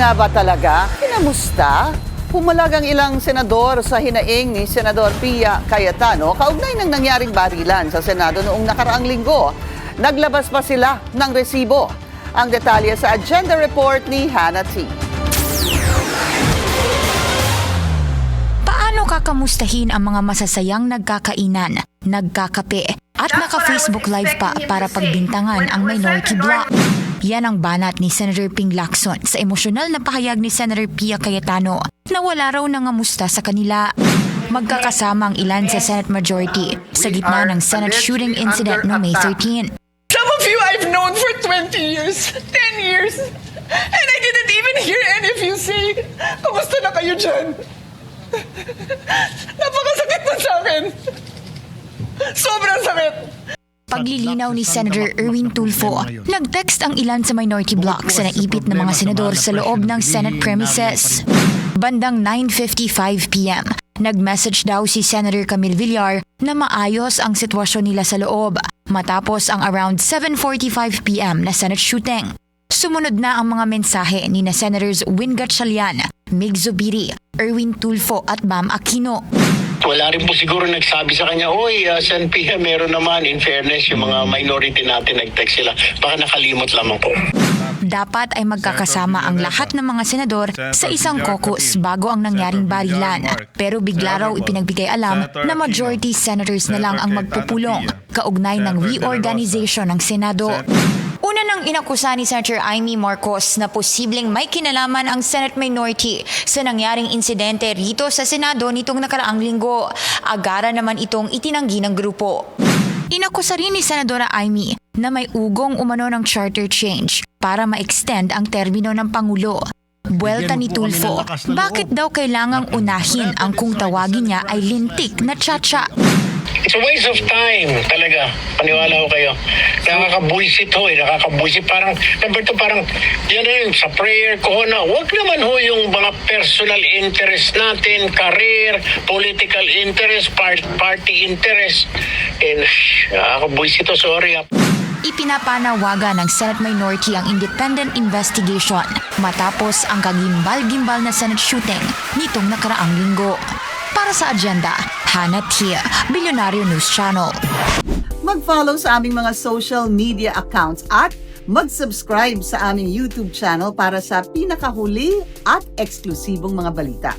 nga ba talaga? Kinamusta? Pumalag ang ilang senador sa hinaing ni Senador Pia Cayetano kaugnay ng nangyaring barilan sa Senado noong nakaraang linggo. Naglabas pa sila ng resibo. Ang detalye sa agenda report ni Hannah T. Paano kakamustahin ang mga masasayang nagkakainan, nagkakape at naka-Facebook Live pa para pagbintangan ang minority bloc? Yan ang banat ni Senator Ping Lacson sa emosyonal na pahayag ni Senator Pia Cayetano na wala raw nangamusta sa kanila. Magkakasama ang ilan sa Senate Majority sa gitna ng Senate shooting incident noong May 13. Some of you I've known for 20 years, 10 years, and I didn't even hear any of you say, kamusta na kayo dyan? Napakasakit na sa akin. Sobrang sakit. Paglilinaw ni Senator Erwin Tulfo, nag-text ang ilan sa minority bloc sa naipit na mga senador sa loob ng Senate premises. Bandang 9:55 p.m., nag-message daw si Senator Camille Villar na maayos ang sitwasyon nila sa loob matapos ang around 7:45 p.m. na Senate shooting. Sumunod na ang mga mensahe ni na Senators Win Gatchalian, Mig Zubiri, Erwin Tulfo at Bam Aquino. Wala rin po siguro nagsabi sa kanya, oy, San Pia, meron naman. In fairness, yung mga minority natin nag-text sila. Baka nakalimot lamang po. Dapat ay magkakasama ang lahat ng mga senador sa isang caucus bago ang nangyaring barilan. Pero bigla raw ipinagbigay alam na majority senators na lang ang magpupulong kaugnay ng reorganization ng Senado. Una nang inakusa ni Senator Amy Marcos na posibleng may kinalaman ang Senate minority sa nangyaring insidente rito sa Senado nitong nakaraang linggo. Agara naman itong itinanggi ng grupo. Inakusa rin ni Senadora Amy na may ugong umano ng charter change para ma-extend ang termino ng Pangulo. Buwelta ni Tulfo, bakit daw kailangang unahin ang kung tawagin niya ay lintik na tsa-tsa? It's a waste of time, talaga. Paniwala ko kayo. Nakakabuisit ho eh. Nakakabuisit. Parang, number two, parang, yan na yun, sa prayer ko na, wag naman ho yung mga personal interest natin, career, political interest, party interest. And, nakakabuisit ho, sorry ha. Ipinapanawagan ng Senate minority ang independent investigation matapos ang kagimbal-gimbal na Senate shooting nitong nakaraang linggo. Para sa agenda, Hannah T, Billionario News Channel. Mag-follow sa aming mga social media accounts at mag-subscribe sa aming YouTube channel para sa pinakahuli at eksklusibong mga balita.